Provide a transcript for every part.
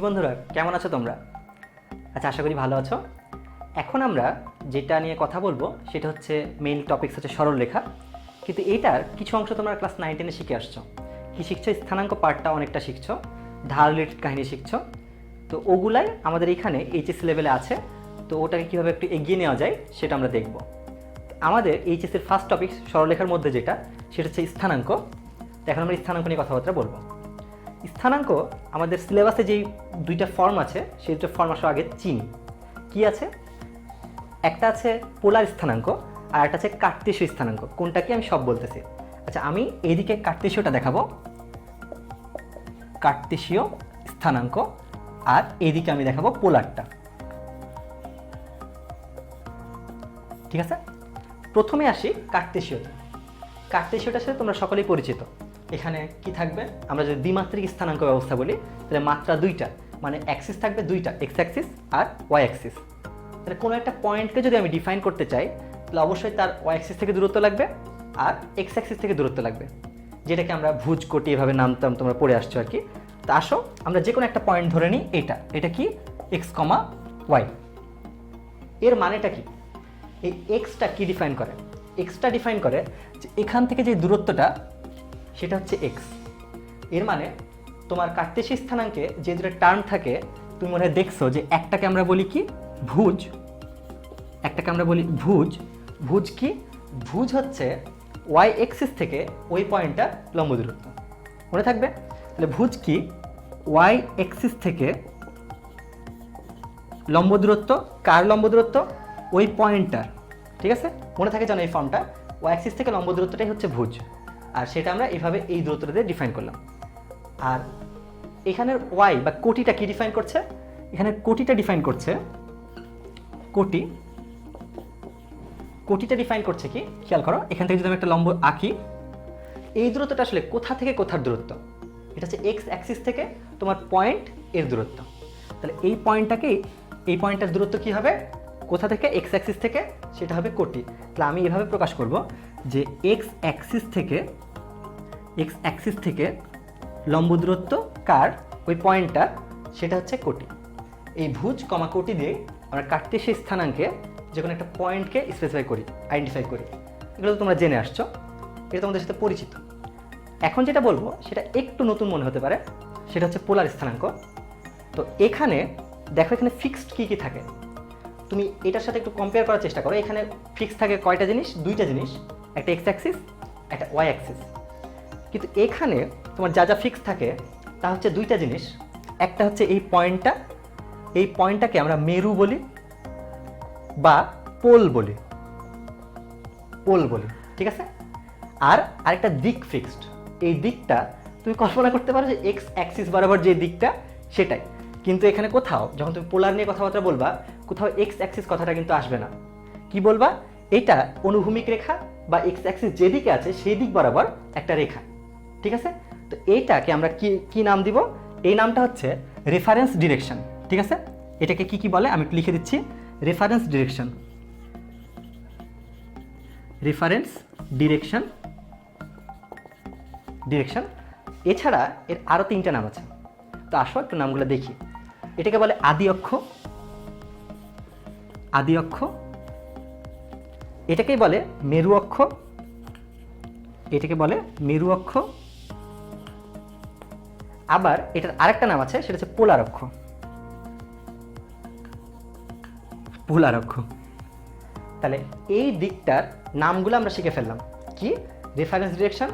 বন্ধুরা, কেমন আছো তোমরা? আচ্ছা, আশা করি ভালো আছো। এখন আমরা যেটা নিয়ে কথা বলবো সেটা হচ্ছে মেইন টপিকস হচ্ছে সরলরেখা। কিন্তু এইটার কিছু অংশ তোমরা ক্লাস 9-10-এ শিখে আসছো। কি শিখছো? স্থানাঙ্ক পার্টটা অনেকটা শিখছো, ঢাল রিলেটেড কাহিনী শিখছো। তো ওগুলাই আমাদের এখানে এইচএসসি লেভেলে আছে। তো ওটাকে কীভাবে একটু এগিয়ে নেওয়া যায় সেটা আমরা দেখব। আমাদের এইচএসসির ফার্স্ট টপিক সরলরেখার মধ্যে যেটা, সেটা হচ্ছে স্থানাঙ্ক। তো এখন আমরা স্থানাঙ্ক নিয়ে কথাবার্তা বলবো। স্থানাঙ্ক আমাদের সিলেবাসে যেই দুইটা ফর্ম আছে সেই দুটো ফর্ম আসলে আগে চিনি। কি আছে? একটা আছে পোলার স্থানাঙ্ক আর একটা আছে কার্তেশীয় স্থানাঙ্ক। কোনটা কি আমি সব বলতেছি। আচ্ছা, আমি এইদিকে কার্তেশীয়টা দেখাবো, কার্তেশীয় স্থানাঙ্ক, আর এইদিকে আমি দেখাবো পোলারটা। ঠিক আছে, প্রথমে আসি কার্তেশীয়তে। কার্তেশীয়টার সাথে তোমরা সকলেই পরিচিত। এখানে কি থাকবে? আমরা যদি দ্বিমাত্রিক স্থানাঙ্ক ব্যবস্থা বলি তাহলে মাত্রা দুইটা, মানে অ্যাক্সিস থাকবে দুইটা, এক্স অ্যাক্সিস আর ওয়াই অ্যাক্সিস। তাহলে কোনো একটা পয়েন্টকে যদি আমি ডিফাইন করতে চাই তাহলে অবশ্যই তার ওয়াই অ্যাক্সিস থেকে দূরত্ব লাগবে আর এক্স অ্যাক্সিস থেকে দূরত্ব লাগবে, যেটাকে আমরা ভুজ কোটি এভাবে নামতাম, তোমরা পড়ে আসছো আর কি। তো আসো আমরা যে কোনো একটা পয়েন্ট ধরে নিই, এটা কি এক্স কমা ওয়াই। এর মানেটা কি? এই এক্সটা কি ডিফাইন করে? এক্সটা ডিফাইন করে যে এখান থেকে যে দূরত্বটা সেটা হচ্ছে এক্স। এর মানে তোমার কার্তেশীয় স্থানাঙ্কে যে দুটো টার্ম থাকে, তুমি মনে হয় দেখছো যে একটাকে আমরা বলি কি ভুজ, একটাকে আমরা বলি ভুজ। ভুজ কি? ভুজ হচ্ছে ওয়াই এক্সিস থেকে ওই পয়েন্টটা লম্ব দূরত্ব। মনে থাকবে? তাহলে ভুজ কি? ওয়াই এক্সিস থেকে লম্ব দূরত্ব। কার লম্ব দূরত্ব? ওই পয়েন্টটার। ঠিক আছে, মনে থাকে জানো এই ফর্মটা, ওয়াই এক্সিস থেকে লম্ব দূরত্বটাই হচ্ছে ভুজ। আর সেটা আমরা এইভাবে এই দূরত্বটা দিয়ে ডিফাইন করলাম। আর এখানের ওয়াই বা কোটিটা কি ডিফাইন করছে? এখানে কোটিটা ডিফাইন করছে, কোটিটা ডিফাইন করছে কি? খেয়াল করো, এখান থেকে যদি আমি একটা লম্ব আঁকি, এই দূরত্বটা আসলে কোথা থেকে কোথার দূরত্ব? এটা হচ্ছে এক্স অ্যাক্সিস থেকে তোমার পয়েন্ট এর দূরত্ব। তাহলে এই পয়েন্টটার দূরত্ব কি হবে? কোথা থেকে? এক্স অ্যাক্সিস থেকে, সেটা হবে কোটি। তাহলে আমি এভাবে প্রকাশ করব যে এক্স অ্যাক্সিস থেকে লম্ব দূরত্ব কার? ওই পয়েন্টটা, সেটা হচ্ছে কোটি। এই ভুজ কমা কোটি দিয়ে আমরা কার্তেশীয় স্থানাঙ্কে যে কোনো একটা পয়েন্টকে আইডেন্টিফাই করি। এগুলো তো তোমরা জেনে আসছো, এটা তোমাদের সাথে পরিচিত। এখন যেটা বলবো সেটা একটু নতুন মনে হতে পারে, সেটা হচ্ছে পোলার স্থানাঙ্ক। তো এখানে দেখো, এখানে ফিক্সড কি কি থাকে, তুমি এটার সাথে একটু কম্পেয়ার করার চেষ্টা করো। এখানে ফিক্সড থাকে কয়টা জিনিস? দুইটা জিনিস, একটা এক্স অ্যাক্সিস, একটা ওয়াই অ্যাক্সিস। কিন্তু এখানে তোমার যা যা ফিক্স থাকে তা হচ্ছে দুইটা জিনিস। একটা হচ্ছে এই পয়েন্টটাকে আমরা মেরু বলি বা পোল বলি, ঠিক আছে? আর আরেকটা দিক ফিক্সড। এই দিকটা তুমি কল্পনা করতে পারো যে এক্স অ্যাক্সিস বরাবর যে দিকটা সেটাই। কিন্তু এখানে কোথাও যখন তুমি পোলার নিয়ে কথাবার্তা বলবা, কোথাও এক্স অ্যাক্সিস কথাটা কিন্তু আসবে না। কি বলবা? এটা অনুভূমিক রেখা বা এক্স অ্যাক্সিস যেদিকে আছে সেই দিক বরাবর একটা রেখা। ঠিক আছে, তো এইটাকে আমরা কি নাম দিব? এই নামটা হচ্ছে রেফারেন্স ডিরেকশন। ঠিক আছে, এটাকে কি বলে আমি লিখে দিচ্ছি, রেফারেন্স ডিরেকশন। এছাড়া এর আরও তিনটা নাম আছে। তো আসো একটু নামগুলো দেখি। এটাকে বলে আদি অক্ষ, এটাকেই বলে মেরু অক্ষ, আবার এটার আরেকটা নাম আছে, সেটা হচ্ছে পোলার অক্ষ। তাহলে এই দিকটার নামগুলো আমরা শিখে ফেললাম। কি? রেফারেন্স ডিরেকশন,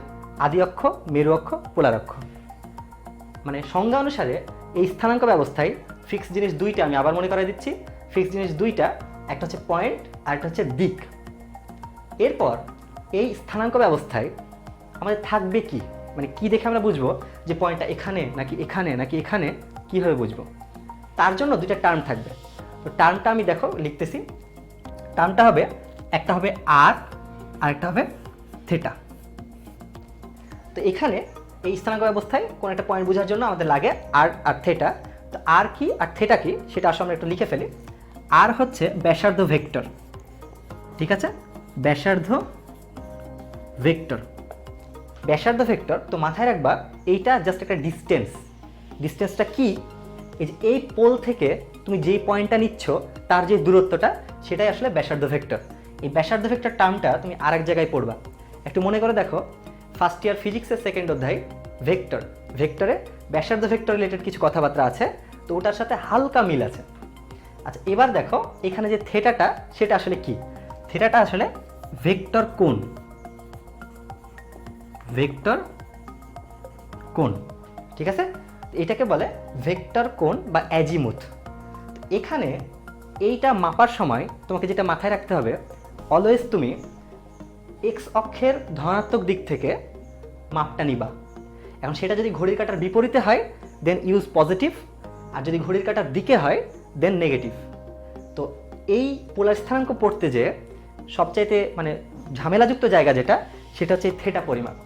আদি অক্ষ, মেরু অক্ষ, পোলার অক্ষ। মানে সংজ্ঞা অনুসারে এই স্থানাঙ্ক ব্যবস্থায় ফিক্স জিনিস দুইটা, আমি আবার মনে করাই দিচ্ছি, ফিক্স জিনিস দুইটা, একটা হচ্ছে পয়েন্ট আর একটা হচ্ছে দিক। এরপর এই স্থানাঙ্ক ব্যবস্থায় আমাদের থাকবে কি, মানে কি দেখে আমরা বুঝবো যে পয়েন্টটা এখানে নাকি এখানে, কীভাবে বুঝবো? তার জন্য দুইটা টার্ম থাকবে। তো টার্মটা আমি দেখো লিখতেছি। টার্মটা হবে, একটা হবে আর একটা হবে থিটা। তো এখানে এই স্থানাঙ্ক ব্যবস্থায় কোন একটা পয়েন্ট বোঝার জন্য আমাদের লাগে আর থিটা। তো আর কি আর থিটা কি সেটা আসলে আমরা একটু লিখে ফেলি। আর হচ্ছে ব্যাসার্ধ ভেক্টর। ঠিক আছে, ব্যাসার্ধ ভেক্টর। তো মাথায় রাখবা এইটা জাস্ট একটা ডিস্টেন্সটা কি এই যে এই পোল থেকে তুমি যেই পয়েন্টটা নিচ্ছ তার যে দূরত্বটা সেটাই আসলে ব্যাসার্ধ ভেক্টর। এই ব্যাসার্ধ ভেক্টর টার্মটা তুমি আরেক জায়গায় পড়বা। একটু মনে করে দেখো, ফার্স্ট ইয়ার ফিজিক্সের সেকেন্ড অধ্যায় ভেক্টরে ব্যাসার্ধ ভেক্টর রিলেটেড কিছু কথাবার্তা আছে, তো ওটার সাথে হালকা মিল আছে। আচ্ছা, এবার দেখো এখানে যে থেটাটা সেটা আসলে কি? থেটাটা আসলে ভেক্টর কোণ, ঠিক আছে? এটাকে বলে ভেক্টর কোণ বা অ্যাজিমুথ। এখানে এইটা মাপার সময় তোমাকে যেটা মাথায় রাখতে হবে, অলওয়েজ তুমি এক্স অক্ষের ধনাত্মক দিক থেকে মাপটা নিবা। এখন সেটা যদি ঘড়ির কাঁটার বিপরীতে হয় দেন ইউজ পজিটিভ, আর যদি ঘড়ির কাঁটার দিকে হয় দেন নেগেটিভ। তো এই পোলার স্থানাঙ্ক পড়তে যে সবচাইতে মানে ঝামেলাযুক্ত জায়গা যেটা, সেটা হচ্ছে এই থেটা পরিমাপ।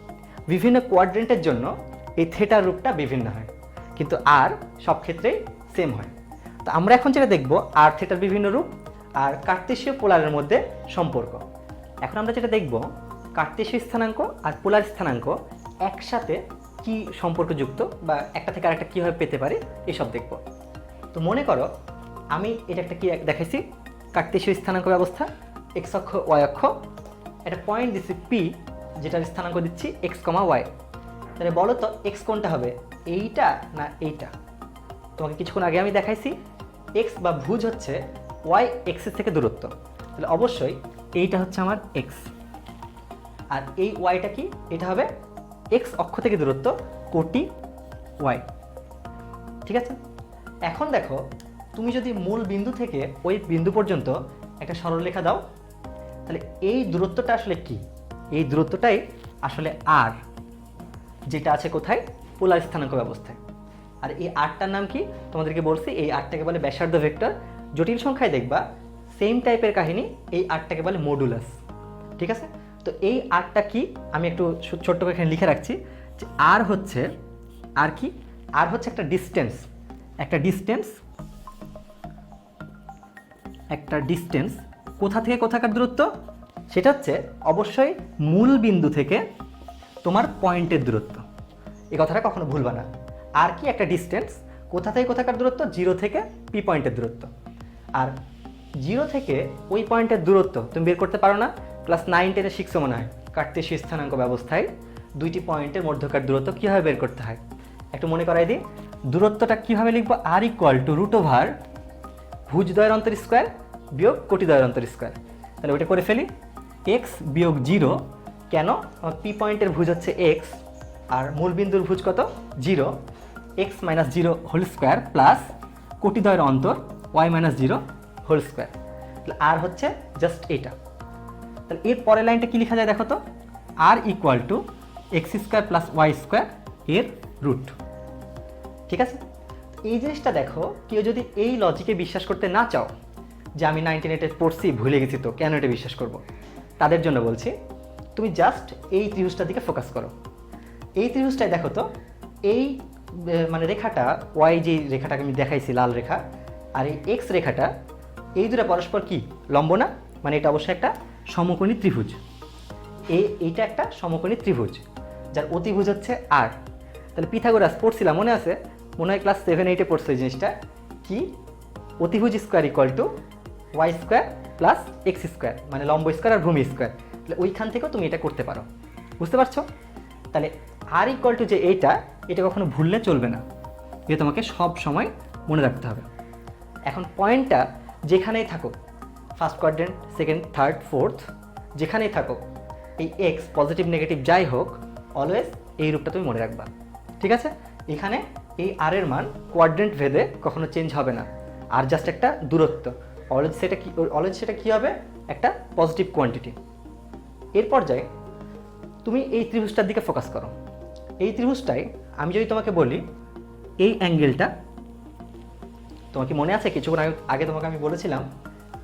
বিভিন্ন কোয়াড্রেন্টের জন্য এই থেটার রূপটা বিভিন্ন হয়, কিন্তু আর সব ক্ষেত্রেই সেম হয়। তো আমরা এখন যেটা দেখব আর থেটার বিভিন্ন রূপ আর কার্তেশীয় পোলারের মধ্যে সম্পর্ক। এখন আমরা যেটা দেখব কার্তেশীয় স্থানাঙ্ক আর পোলার স্থানাঙ্ক একসাথে কি সম্পর্কযুক্ত বা একটা থেকে আরেকটা কীভাবে পেতে পারি এসব দেখব। তো মনে করো আমি এটা একটা কি দেখাইছি, কার্তেশীয় স্থানাঙ্ক ব্যবস্থা, এক্স অক্ষ ওয়াই অক্ষ, একটা পয়েন্ট দিচ্ছি পি যেটার স্থানাঙ্ক দিচ্ছি এক্স কমা ওয়াই। তাহলে বলো তো এক্স কোনটা হবে, এইটা না এইটা? তোমাকে কিছুক্ষণ আগে আমি দেখাইছি এক্স বা ভুজ হচ্ছে ওয়াই এক্সের থেকে দূরত্ব, তাহলে অবশ্যই এইটা হচ্ছে আমার এক্স, আর এই ওয়াইটা কি? এটা হবে এক্স অক্ষ থেকে দূরত্ব কোটি ওয়াই, ঠিক আছে? এখন দেখো তুমি যদি মূল বিন্দু থেকে ওই বিন্দু পর্যন্ত একটা সরলরেখা দাও, তাহলে এই দূরত্বটা আসলে কি? এই দূরত্বটাই আসলে আর, যেটা আছে কোথায়? পোলার স্থানাঙ্ক ব্যবস্থায়। আর এই আরটার নাম কি? তোমাদেরকে বলছি এই আরটাকে বলে ব্যাসার্ধ ভেক্টর। জটিল সংখ্যায় দেখবা সেম টাইপের কাহিনী, এই আরটাকে বলে মডুলাস, ঠিক আছে? তো এই আরটা কি আমি একটু ছোট্ট করে এখানে লিখে রাখছি যে আর হচ্ছে, আর কি? আর হচ্ছে একটা ডিস্টেন্স, কোথা থেকে কোথাকার দূরত্ব? সেটা হচ্ছে অবশ্যই মূল বিন্দু থেকে তোমার পয়েন্টের দূরত্ব। এই কথাটা কখনো ভুলবা না। আর কি? একটা ডিস্টেন্স, কোথা থেকে কোথাকার দূরত্ব? জিরো থেকে পি পয়েন্টের দূরত্ব। আর জিরো থেকে ওই পয়েন্টের দূরত্ব তুমি বের করতে পারো না? ক্লাস 9-10-এ শিখছো মনে হয় কার্তেশীয় স্থানাঙ্ক ব্যবস্থায় দুইটি পয়েন্টের মধ্যকার দূরত্ব কীভাবে বের করতে হয়। একটু মনে করাই দিই, দূরত্বটা কীভাবে লিখবো? আর ইকুয়াল টু রুট ওভার ভুজদ্বয়ের অন্তর স্কোয়ার বিয়োগ কোটিদ্বয়ের অন্তর স্কোয়ার। তাহলে ওইটা করে ফেলি, এক্স বিয়োগ জিরো। কেন? পি পয়েন্টের ভুজ হচ্ছে এক্স আর মূল বিন্দুর ভুজ কত? Zero. X minus zero whole square plus কোটিদ্বয়ের অন্তর y minus zero whole square. তাহলে আর হচ্ছে জাস্ট এটা। তাহলে এর পরের লাইনটা কী লেখা যায় দেখো তো? R equal to x square plus y square এর রুট, ঠিক আছে? এই জিনিসটা দেখো, কেউ যদি এই লজিকে বিশ্বাস করতে না চাও যে আমি 19-8 পড়ছি ভুলে গেছি তো কেন এটা বিশ্বাস করব, তাদের জন্য বলছি তুমি জাস্ট এই ত্রিভুজটার দিকে ফোকাস করো। এই ত্রিভুজটায় দেখো তো, এই মানে রেখাটা ওয়াই, যে রেখাটাকে আমি দেখাইছি লাল রেখা, আর এই এক্স রেখাটা, এই দুটো পরস্পর কি লম্ব না? মানে এটা অবশ্যই একটা সমকোণী ত্রিভুজ। এইটা একটা সমকোণী ত্রিভুজ যার অতিভুজ হচ্ছে আর। তাহলে পিথাগোরাস পড়ছিলাম, মনে আছে? মনে হয় ক্লাস 7-8-এ পড়ছো এই জিনিসটা। কি? অতিভুজ square equal to Y square plus X square, মানে লম্ব স্কোয়ার আর ভূমি স্কোয়ার। তাহলে ওইখান থেকেও তুমি এটা করতে পারো, বুঝতে পারছো? তাহলে আর ইকুয়াল টু যে এটা কখনো ভুললে চলবে না, এটা তোমাকে সব সময় মনে রাখতে হবে। এখন পয়েন্টটা যেখানেই থাকো, first quadrant, second, third, fourth, যেখানেই থাকো, এই এক্স পজিটিভ নেগেটিভ যাই হোক, অলওয়েজ এই রূপটা তুমি মনে রাখবা, ঠিক আছে? এখানে এই আর এর মান কোয়াড্রেন্ট ভেদে কখনো চেঞ্জ হবে না, আর জাস্ট একটা দূরত্ব। অলওয়েজ সেটা কি হবে? একটা পজিটিভ কোয়ান্টিটি। এরপর যাই, তুমি এই ত্রিভুজটার দিকে ফোকাস করো। এই ত্রিভুজটাই আমি যদি তোমাকে বলি এই অ্যাঙ্গেলটা, তোমার কি মনে আছে কিছুক্ষণ আগে তোমাকে আমি বলেছিলাম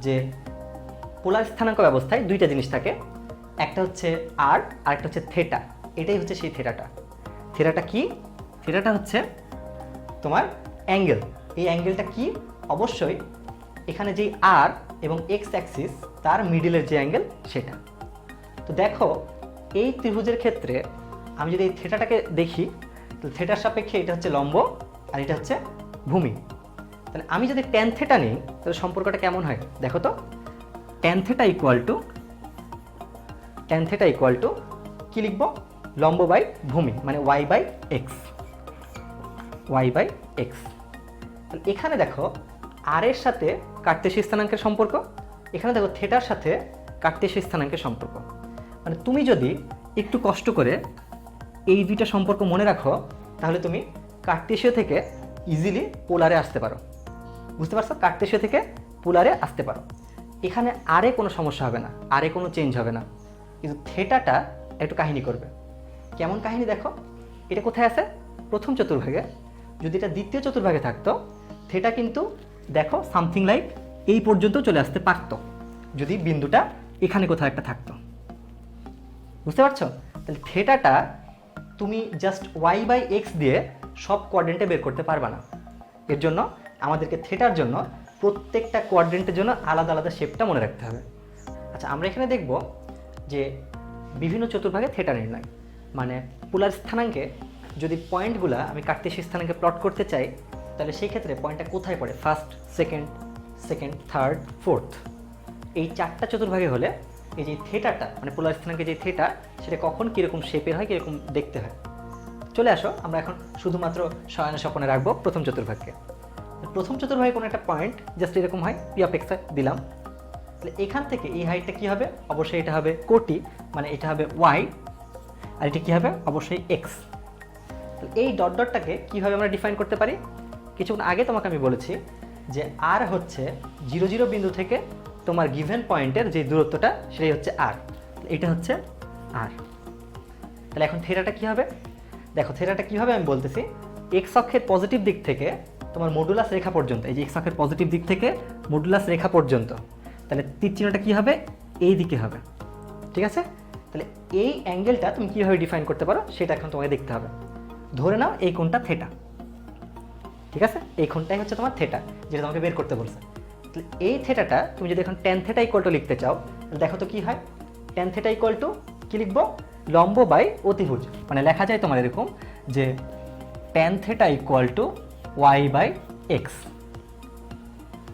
যে পোলার স্থানাঙ্ক ব্যবস্থায় দুইটা জিনিস থাকে, একটা হচ্ছে আর একটা হচ্ছে থেটা। এটাই হচ্ছে সেই থেটাটা। থেটাটা কি? থেটাটা হচ্ছে তোমার অ্যাঙ্গেল। এই অ্যাঙ্গেলটা কি? অবশ্যই এখানে যেই আর এবং এক্স অ্যাক্সিস তার মিডিলের যে অ্যাঙ্গেল সেটা। তো দেখো এই ত্রিভুজের ক্ষেত্রে আমি যদি এই থেটাটাকে দেখি, তো থেটার সাপেক্ষে এটা হচ্ছে লম্ব আর এটা হচ্ছে ভূমি। তাহলে আমি যদি ট্যান থেটা নিই তাহলে সম্পর্কটা কেমন হয় দেখো তো। ট্যান থেটা ইকুয়াল টু কি লিখবো, লম্ব বাই ভূমি, মানে ওয়াই বাই এক্স। তাহলে এখানে দেখো আর এর সাথে কার্টেসীয় স্থানাঙ্কের সম্পর্ক, এখানে দেখো থেটার সাথে কার্টেসীয় স্থানাঙ্কের সম্পর্ক। মানে তুমি যদি একটু কষ্ট করে এই দুইটা সম্পর্ক মনে রাখো তাহলে তুমি কার্টেসীয় থেকে ইজিলি পোলারে আসতে পারো। বুঝতে পারছো, কার্টেসীয় থেকে পোলারে আসতে পারো। এখানে আরে কোনো সমস্যা হবে না, আরে কোনো চেঞ্জ হবে না, কিন্তু থেটাটা একটু কাহিনী করবে। কেমন কাহিনী দেখো, এটা কোথায় আছে, প্রথম চতুর্ভাগে। যদি এটা দ্বিতীয় চতুর্ভাগে থাকতো থেটা কিন্তু দেখো সামথিং লাইক এই পর্যন্ত চলে আসতে পারতো যদি বিন্দুটা এখানে কোথাও একটা থাকতো। বুঝতে পারছো, তাহলে থেটাটা তুমি জাস্ট ওয়াই বাই এক্স দিয়ে সব কোয়াড্রেন্টে বের করতে পারবা না। এর জন্য আমাদেরকে থেটার জন্য প্রত্যেকটা কোয়াড্রেন্টের জন্য আলাদা আলাদা শেপটা মনে রাখতে হবে। আচ্ছা, আমরা এখানে দেখব যে বিভিন্ন চতুর্ভাগে থেটা নির্ণয়, মানে পোলার স্থানাঙ্কে যদি পয়েন্টগুলো আমি কার্টেসীয় স্থানাঙ্কে প্লট করতে চাই তাহলে সেই ক্ষেত্রে পয়েন্টটা কোথায় পড়ে, ফার্স্ট, সেকেন্ড, থার্ড, ফোর্থ, এই চারটা চতুর্ভাগে হলে এই যে থেটাটা মানে পোলার স্থানাঙ্কে যে থেটা সেটা কখন কীরকম শেপের হয়, কীরকম দেখতে হয়। চলে আসো, আমরা এখন শুধুমাত্র শয়ন স্বপনে রাখবো প্রথম চতুর্ভাগকে। প্রথম চতুর্ভাগে কোনো একটা পয়েন্ট জাস্ট এরকম হয়, পি অফ এক্স দিলাম। তাহলে এখান থেকে এই হাইটটা কী হবে, অবশ্যই এটা হবে কোটি, মানে এটা হবে ওয়াই, আর এটা কী হবে অবশ্যই এক্স। এই ডট ডটটাকে কীভাবে আমরা ডিফাইন করতে পারি, কিছুক্ষণ আগে তোমাকে আমি বলেছি যে আর হচ্ছে 0 বিন্দু থেকে তোমার গিভেন পয়েন্টের যে দূরত্বটা সেটাই হচ্ছে আর, এটা হচ্ছে আর। তাহলে এখন থেটাটা কী হবে দেখো, থেটাটা কীভাবে আমি বলতেছি, এক্স অক্ষের পজিটিভ দিক থেকে তোমার মডুলাস রেখা পর্যন্ত, এই যে এক্স অক্ষের পজিটিভ দিক থেকে মডুলাস রেখা পর্যন্ত, তাহলে তীর চিহ্নটা কী হবে, এই দিকে হবে। ঠিক আছে, তাহলে এই অ্যাঙ্গেলটা তুমি কীভাবে ডিফাইন করতে পারো সেটা এখন তোমাকে দেখতে হবে। ধরে নাও এই কোণটা থেটা, ঠিক আছে, এই কোণটাই হচ্ছে তোমার থেটা যেটা তোমাকে বের করতে বলছে। তাহলে এই থেটাটা তুমি যদি এখন ট্যান থেটা ইকুয়াল টু লিখতে চাও দেখো তো কী হয়, ট্যান থেটা ইকুয়াল টু কী লিখবো, লম্ব বাই অতিভুজ, মানে লেখা যায় তোমার এরকম যে tan theta equal to Y by X.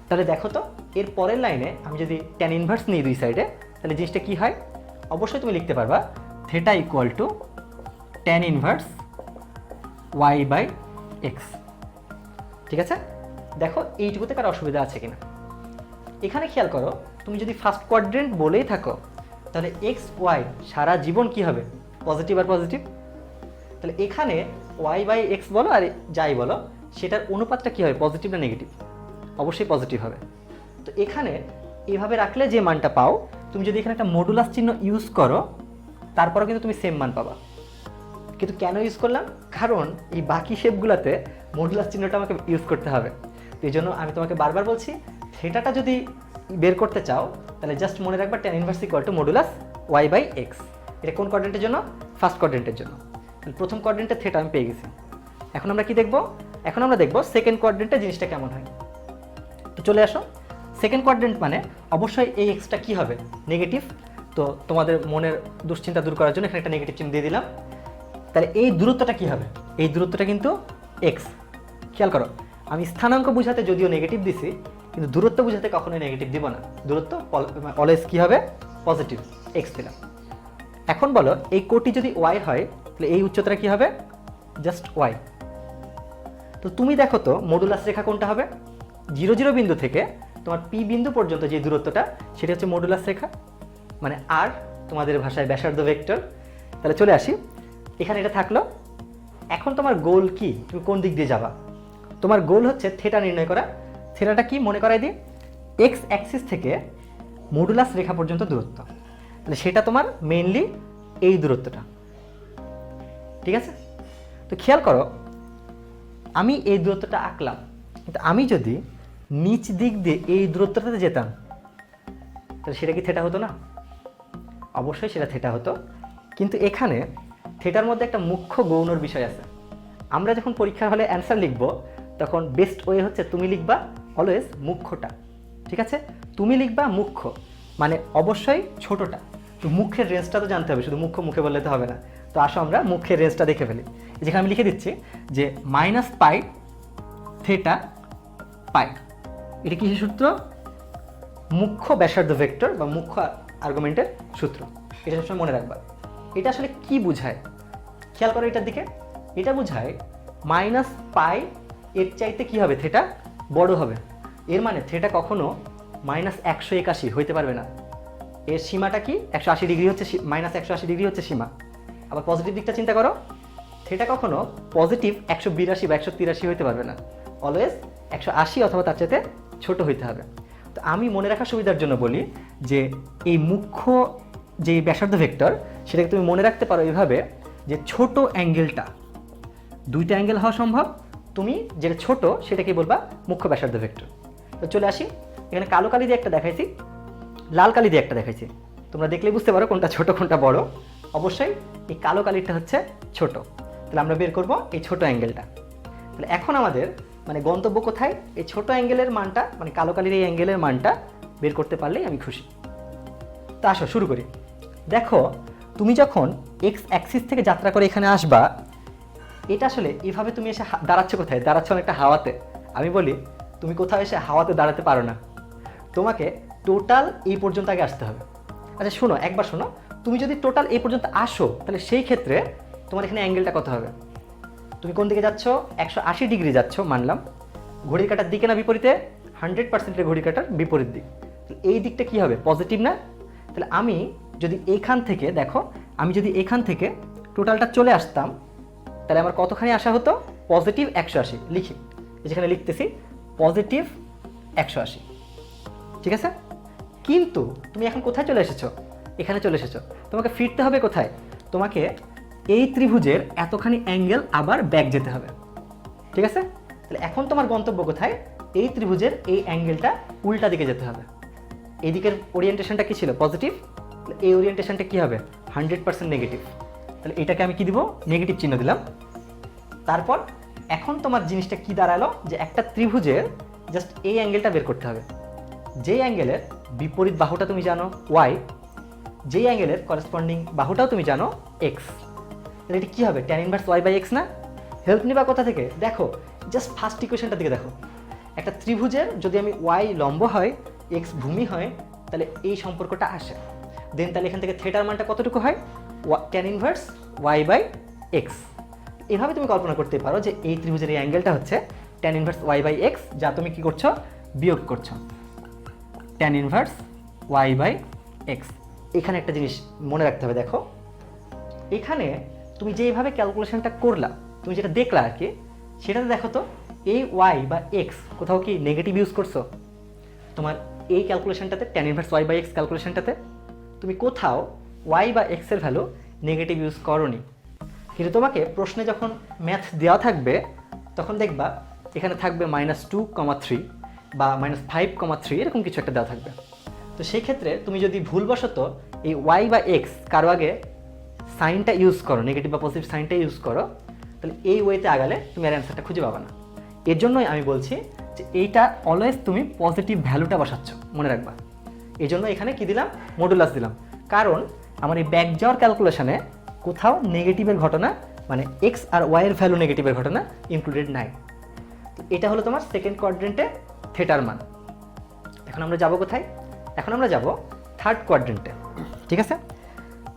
তাহলে দেখো তো এর পরের লাইনে আমি যদি ট্যান ইনভার্স নিই দুই সাইডে তাহলে জিনিসটা কী হয়, অবশ্যই তুমি লিখতে পারবা theta equal to tan inverse Y by X. ঠিক আছে, দেখো এইটুকুতে কার অসুবিধা আছে কিনা। এখানে খেয়াল করো, তুমি যদি ফার্স্ট কোয়াড্রেন্ট বলেই থাকো তাহলে এক্স ওয়াই সারা জীবন কি হবে, পজিটিভ আর পজিটিভ। তাহলে এখানে ওয়াই বাই এক্স বলো আর যাই বলো সেটার অনুপাতটা কী হবে, পজিটিভ না নেগেটিভ, অবশ্যই পজিটিভ হবে। তো এখানে এভাবে রাখলে যে মানটা পাও, তুমি যদি এখানে একটা মডুলাস চিহ্ন ইউজ করো তারপরেও কিন্তু তুমি সেম মান পাবা। কিন্তু কেন ইউজ করলাম, কারণ এই বাকি শেপগুলোতে মডুলাস চিহ্নটা আমাকে ইউজ করতে হবে। তো এই জন্য আমি তোমাকে বারবার বলছি, থেটাটা যদি বের করতে চাও তাহলে জাস্ট মনে রাখবা tan inverse equal to modulus Y by X. এটা কোন কোয়াড্রেন্টের জন্য, ফার্স্ট কোয়াড্রেন্টের জন্য। তাহলে প্রথম কোয়াড্রেন্টে থেটা আমি পেয়ে গেছি। এখন আমরা কি দেখব, এখন আমরা দেখব সেকেন্ড কোয়াড্রেন্টে জিনিসটা কেমন হয়। তো চলে আসো, সেকেন্ড কোয়াড্রেন্ট মানে অবশ্যই এই এক্সটা কী হবে, নেগেটিভ। তো তোমাদের মনের দুশ্চিন্তা দূর করার জন্য এখানে একটা নেগেটিভ চিহ্ন দিয়ে দিলাম। তাহলে এই দূরত্বটা কী হবে, এই দূরত্বটা কিন্তু এক্স। খেয়াল করো, আমি স্থানাঙ্ক বুঝাতে যদিও নেগেটিভ দিছি কিন্তু দূরত্ব বুঝাতে কখনোই নেগেটিভ দিব না, দূরত্ব অলওয়েজ কী হবে, পজিটিভ, এক্স দিলাম। এখন বলো এই কোটি যদি ওয়াই হয় তাহলে এই উচ্চতাটা কী হবে, জাস্ট ওয়াই। তো তুমি দেখো তো মডুলাস রেখা কোনটা হবে, 0 বিন্দু থেকে তোমার পি বিন্দু পর্যন্ত যে দূরত্বটা সেটা হচ্ছে মডুলাস রেখা, মানে আর তোমাদের ভাষায় ব্যাসার্ধ ভেক্টর। তাহলে চলে আসি, এখানে এটা থাকলো। এখন তোমার গোল কি, তুমি কোন দিক দিয়ে যাবা, তোমার গোল হচ্ছে থেটা নির্ণয় করা। থেটাটা কি মনে করাই দিই, এক্স অ্যাক্সিস থেকে মডুলাস রেখা পর্যন্ত দূরত্ব, তাহলে সেটা তোমার মেইনলি এই দূরত্বটা। ঠিক আছে, তো খেয়াল করো আমি এই দূরত্বটা আঁকলাম, কিন্তু আমি যদি নিচ দিক দিয়ে এই দূরত্বটাতে যেতাম তাহলে সেটা কি থেটা হতো না, অবশ্যই সেটা থেটা হতো। কিন্তু এখানে থেটার মধ্যে একটা মুখ্য গৌণর বিষয় আছে। আমরা যখন পরীক্ষার হলে অ্যান্সার লিখব তখন বেস্ট ওয়ে হচ্ছে তুমি লিখবা অলওয়েজ মুখ্যটা। ঠিক আছে, তুমি লিখবা মুখ্য, মানে অবশ্যই ছোটটা। তো মুখ্যের রেঞ্জটা তো জানতে হবে, শুধু মুখ্য মুখে বললে তো হবে না। তো আসো আমরা মুখ্যের রেঞ্জটা দেখে ফেলি। যেখানে আমি লিখে দিচ্ছি যে -π থেটা পাই। এটা কিসের সূত্র? মুখ্য ব্যাসার্ধ ভেক্টর বা মুখ্য আর্গুমেন্টের সূত্র। এটা সবসময় মনে রাখবা। এটা আসলে কি বোঝায় খেয়াল করো এটার দিকে। এটা বোঝায় -পাই এর চাইতে কি হবে, থিটা বড় হবে। এর মানে থিটা কখনো -181 হইতে পারবে না। এর সীমাটা কি? 180 ডিগ্রি হচ্ছে, -180 ডিগ্রি হচ্ছে সীমা। আবার পজিটিভ দিকটা চিন্তা করো, থিটা কখনো পজিটিভ 182 বা 183 হইতে পারবে না। অলওয়েজ 180 অথবা তার চাইতে ছোট হইতে হবে। তো আমি মনে রাখার সুবিধার জন্য বলি যে এই মুখ্য যে ব্যাসার্ধ ভেক্টর সেটাকে তুমি মনে রাখতে পারো এইভাবে যে ছোট অ্যাঙ্গেলটা, দুইটা অ্যাঙ্গেল হওয়া সম্ভব, তুমি যেটা ছোট সেটাকে বলবা মুখ্য ব্যাসার্ধ ভেক্টর। তো চলে আসি, এখানে কালো কালি দিয়ে একটা দেখাইছি, লাল কালি দিয়ে একটা দেখাইছি। তোমরা দেখলে বুঝতে পারো কোনটা ছোট কোনটা বড়। অবশ্যই এই কালো কালিটা হচ্ছে ছোট। তাহলে আমরা বের করব এই ছোট অ্যাঙ্গেলটা। তাহলে এখন আমাদের মানে গন্তব্য কোথায়? এই ছোট অ্যাঙ্গেলের মানটা, মানে কালো কালির এই অ্যাঙ্গেলের মানটা বের করতে পারলেই আমি খুশি। তা আসো শুরু করি। দেখো তুমি যখন এক্স অ্যাক্সিস থেকে যাত্রা করে এখানে আসবা, এটা আসলে এইভাবে তুমি এসে দাঁড়াচ্ছ কোথায়? দাঁড়াচ্ছ অনেকটা হাওয়াতে। আমি বলি তুমি কোথাও এসে হাওয়াতে দাঁড়াতে পারো না, তোমাকে টোটাল এই পর্যন্ত আগে আসতে হবে। আচ্ছা শোনো, একবার শোনো, তুমি যদি টোটাল এই পর্যন্ত আসো তাহলে সেই ক্ষেত্রে তোমার এখানে অ্যাঙ্গেলটা কত হবে? তুমি কোন দিকে যাচ্ছ? 180 ডিগ্রি যাচ্ছ মানলাম। ঘড়ির কাঁটার দিকে না বিপরীতে? 100%-এর ঘড়ির কাঁটার বিপরীত দিক। এই দিকটা কি হবে? পজিটিভ না? তাহলে আমি যদি এইখান থেকে, দেখো আমি যদি এখান থেকে টোটালটা চলে আসতাম তাহলে আমার কতখানি আসা হতো? পজিটিভ 180। লিখি, যেখানে লিখতেছি পজিটিভ 180, ঠিক আছে? কিন্তু তুমি এখন কোথায় চলে এসেছো? এখানে চলে এসেছো। তোমাকে ফিরতে হবে কোথায়? তোমাকে এই ত্রিভুজের এতখানি অ্যাঙ্গেল আবার ব্যাক যেতে হবে, ঠিক আছে? তাহলে এখন তোমার গন্তব্য কোথায়? এই ত্রিভুজের এই অ্যাঙ্গেলটা উল্টা দিকে যেতে হবে। এই দিকের ওরিয়েন্টেশনটা কি ছিল? পজিটিভ। এই ওরিয়েন্টেশনটা কি হবে? 100% নেগেটিভ। তাহলে এটাকে আমি কি দিব? নেগেটিভ চিহ্ন দিলাম। তারপর এখন তোমার জিনিসটা কি দাঁড়ালো? যে একটা ত্রিভুজের জাস্ট এই অ্যাঙ্গেলটা বের করতে হবে। যেই অ্যাঙ্গেলের বিপরীত বাহুটা তুমি জানো ওয়াই, যেই অ্যাঙ্গেলের করেসপন্ডিং বাহুটাও তুমি জানো এক্স। তাহলে এটা কী হবে? Tan inverse Y by X না? হেল্প নিবা কোথা থেকে? দেখো জাস্ট ফার্স্ট ইকুয়েশনটার দিকে দেখো। একটা ত্রিভুজের যদি আমি ওয়াই লম্ব হয়, এক্স ভূমি হয়, তাহলে এই সম্পর্কটা আসে। দেন তাহলে এখান থেকে থিটার মানটা কতটুকু হয়? Tan inverse Y by X. এভাবে তুমি কল্পনা করতে পারো যে এই ত্রিভুজের এই অ্যাঙ্গেলটা হচ্ছে tan inverse Y by X, যা তুমি কি করছো? বিয়োগ করছো। Tan inverse Y by X. এখানে একটা জিনিস মনে রাখতে হবে, দেখো এখানে তুমি যেইভাবে ক্যালকুলেশনটা করলা, তুমি যেটা দেখলা আর কি, সেটাতে দেখো তো এই ওয়াই বা এক্স কোথাও কি নেগেটিভ ইউজ করছো? তোমার এই ক্যালকুলেশনটাতে, tan inverse Y by x ক্যালকুলেশনটাতে তুমি কোথাও ওয়াই বা এক্সের ভ্যালু নেগেটিভ ইউজ করোনি। কিন্তু তোমাকে প্রশ্নে যখন ম্যাথ দেওয়া থাকবে তখন দেখবা এখানে থাকবে -2,3 বা -5,3 এরকম কিছু একটা দেওয়া থাকবে। তো সেই ক্ষেত্রে তুমি যদি ভুলবশত এই ওয়াই বা এক্স কারো আগে সাইনটা ইউজ করো, নেগেটিভ বা পজিটিভ সাইনটা ইউজ করো, তাহলে এই ওয়েতে আগালে তুমি আর অ্যান্সারটা খুঁজে পাবা না। এর জন্যই আমি বলছি যে এইটা অলওয়েজ তুমি পজিটিভ ভ্যালুটা বসাচ্ছ, মনে রাখবা। এই জন্য এখানে কি দিলাম? মডুলাস দিলাম। কারণ আমার এই ব্যাক যাওয়ার ক্যালকুলেশনে কোথাও নেগেটিভের ঘটনা, মানে এক্স আর ওয়াইয়ের ভ্যালু নেগেটিভের ঘটনা ইনক্লুডেড নাই। তো এটা হলো তোমার সেকেন্ড কোয়াড্রেন্টে থিটার মান। এখন আমরা যাব কোথায়? এখন আমরা যাব থার্ড কোয়াড্রেন্টে, ঠিক আছে?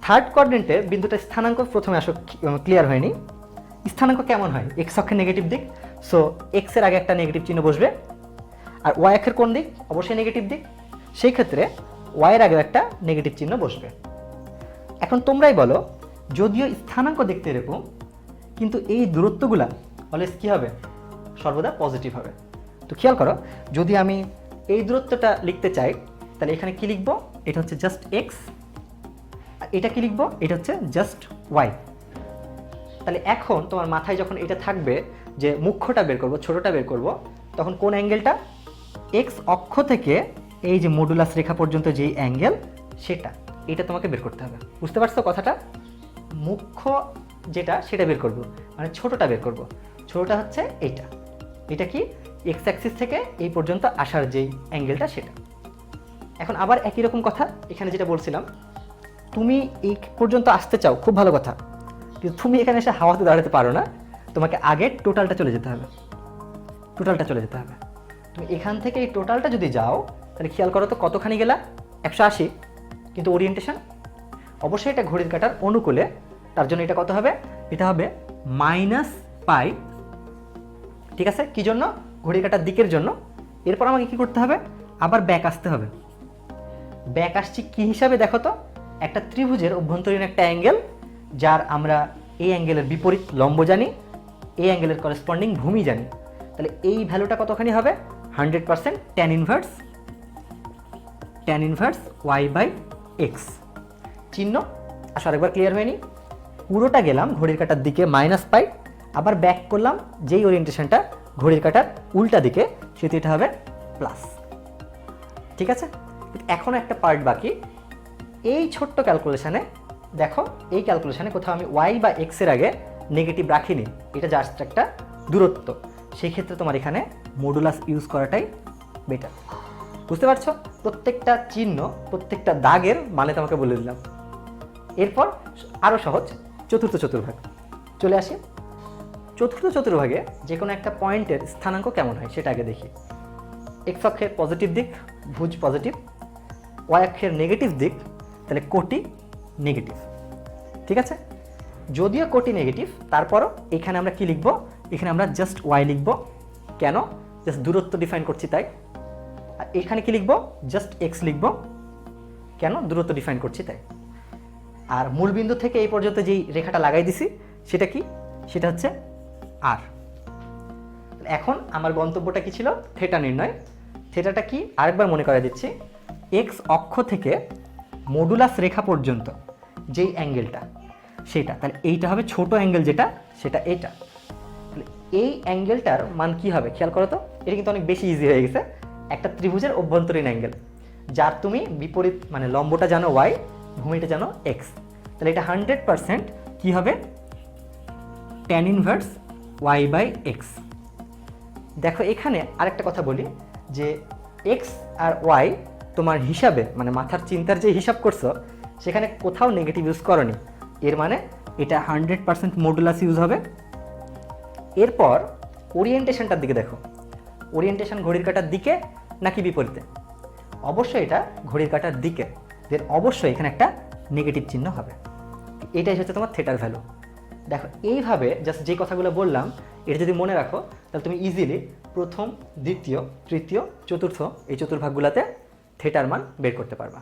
থার্ড কোয়াড্রেন্টে বিন্দুটা স্থানাঙ্ক প্রথমে আসো ক্লিয়ার হয়নি। স্থানাঙ্ক কেমন হয়? এক্স অক্ষের নেগেটিভ দিক, সো এক্সের আগে একটা নেগেটিভ চিহ্ন বসবে। আর ওয়াই অক্ষের কোন দিক? অবশ্যই নেগেটিভ দিক। সেই ক্ষেত্রে ওয়াইয়ের আগে একটা নেগেটিভ চিহ্ন বসবে। এখন তোমরাই বলো, যদিও স্থানাঙ্ক দেখতে এরকম, কিন্তু এই দূরত্বগুলা অলওয়েজ কী হবে? সর্বদা পজিটিভ হবে। তো খেয়াল করো, যদি আমি এই দূরত্বটা লিখতে চাই তাহলে এখানে কি লিখব? এটা হচ্ছে জাস্ট এক্স। আর এটা কি লিখব? এটা হচ্ছে জাস্ট ওয়াই। তাহলে এখন তোমার মাথায় যখন এটা থাকবে যে মুখ্যটা বের করব, ছোটটা বের করব, তখন কোন অ্যাঙ্গেলটা? এক্স অক্ষ থেকে এই যে মডুলাস রেখা পর্যন্ত যেই অ্যাঙ্গেল সেটা, এটা তোমাকে বের করতে হবে। বুঝতে পারছো কথাটা? মুখ্য যেটা সেটা বের করব, মানে ছোটটা বের করব। ছোটটা হচ্ছে এইটা। এটা কি? এক্স অ্যাক্সিস থেকে এই পর্যন্ত আসার যেই অ্যাঙ্গেলটা সেটা। এখন আবার একই রকম কথা, এখানে যেটা বলছিলাম, তুমি এই পর্যন্ত আসতে চাও, খুব ভালো কথা, কিন্তু তুমি এখানে এসে হাওয়াতে দাঁড়াতে পারো না। তোমাকে আগে টোটালটা চলে যেতে হবে, টোটালটা চলে যেতে হবে। তুমি এখান থেকে এই টোটালটা যদি যাও তাহলে খেয়াল করো তো কতখানি গেলা, 180, কিন্তু ওরিয়েন্টেশন অবশ্যই এটা ঘড়ির কাঁটার অনুকূলে, তার জন্য এটা কত হবে, এটা হবে -π। ঠিক আছে, কি জন্য, ঘড়ির কাঁটার দিকের জন্য। এরপর আমাকে কি করতে হবে, আবার ব্যাক আসতে হবে। ব্যাক আসছি কি হিসাবে দেখো তো, একটা ত্রিভুজের অভ্যন্তরীণ একটা অ্যাঙ্গেল, যার আমরা এই অ্যাঙ্গেলের বিপরীত লম্ব জানি, এই অ্যাঙ্গেলের করেসপন্ডিং ভূমি জানি। তাহলে এই ভ্যালুটা কতখানি হবে, 100% tan ইনভার্স y/x। চিহ্ন আসলে আরেকবার ক্লিয়ার হয়নি, পুরোটা গেলাম ঘড়ির কাঁটার দিকে -π, আবার ব্যাক করলাম যেই ওরিয়েন্টেশনটা ঘড়ির কাঁটার উল্টা দিকে, সেটি এটা হবে প্লাস। ঠিক আছে, এখন একটা পার্ট বাকি। এই ছোট্ট ক্যালকুলেশানে দেখো, এই ক্যালকুলেশানে কোথাও আমি y বা x এর আগে নেগেটিভ রাখিনি, এটা জাস্ট একটা দূরত্ব। সেই ক্ষেত্রে তোমার এখানে মডুলাস ইউজ করাটাই বেটার। বুঝতে পারছো, প্রত্যেকটা চিহ্ন, প্রত্যেকটা দাগের মানে তোমাকে বলে দিলাম। এরপর আরও সহজ, চতুর্থ চতুর্ভাগ চলে আসি। চতুর্থ চতুর্ভাগে যে কোনো একটা পয়েন্টের স্থানাঙ্ক কেমন হয় সেটা আগে দেখি। এক্স অক্ষের পজিটিভ দিক ভুজ পজিটিভ, ওয়াই অক্ষের নেগেটিভ দিক তাহলে কোটি নেগেটিভ। ঠিক আছে, যদিও কোটি নেগেটিভ, তারপরও এখানে আমরা কি লিখব, এখানে আমরা জাস্ট ওয়াই লিখব। কেন, জাস্ট দূরত্ব ডিফাইন করছি তাই। আর এখানে কি লিখব, জাস্ট এক্স লিখব। কেন, দূরত্ব ডিফাইন করছি তাই। আর মূলবিন্দু থেকে এই পর্যন্ত যেই রেখাটা লাগাই দিছি সেটা কি, সেটা হচ্ছে আর। এখন আমার গন্তব্যটা কি ছিল, থেটা নির্ণয়। থেটাটা কি আরেকবার মনে করে দিচ্ছি, এক্স অক্ষ থেকে মডুলাস রেখা পর্যন্ত যেই অ্যাঙ্গেলটা সেটা, তাহলে এইটা হবে ছোট অ্যাঙ্গেল যেটা, সেটা এটা। তাহলে এই অ্যাঙ্গেলটার মান কি হবে খেয়াল করো তো, এটা কিন্তু অনেক বেশি ইজি হয়ে গেছে। একটা ত্রিভুজের অভ্যন্তরীণ অ্যাঙ্গেল, যার তুমি বিপরীত মানে লম্বটা জানো ওয়াই, ভূমিটা জানো এক্স, তাহলে এটা 100% কি হবে, tan ইনভার্স y/x। দেখো এখানে আরেকটা কথা বলি যে এক্স আর ওয়াই তোমার হিসাবে মানে মাথার চিন্তার যে হিসাব করছো সেখানে কোথাও নেগেটিভ ইউজ করনি, এর মানে এটা 100% মডুলাস ইউজ হবে। এরপর ওরিয়েন্টেশনটার দিকে দেখো, ওরিয়েন্টেশন ঘড়ির কাঁটার দিকে নাকি বিপরীতে, অবশ্যই এটা ঘড়ির কাঁটার দিকে, দেন অবশ্যই এখানে একটা নেগেটিভ চিহ্ন হবে। এটাই হচ্ছে তোমার থেটার ভ্যালু। দেখো এইভাবে জাস্ট যে কথাগুলো বললাম এটা যদি মনে রাখো তাহলে তুমি ইজিলি প্রথম, দ্বিতীয়, তৃতীয়, চতুর্থ এই চতুর্ভাগগুলোতে থেটার মান বের করতে পারবা।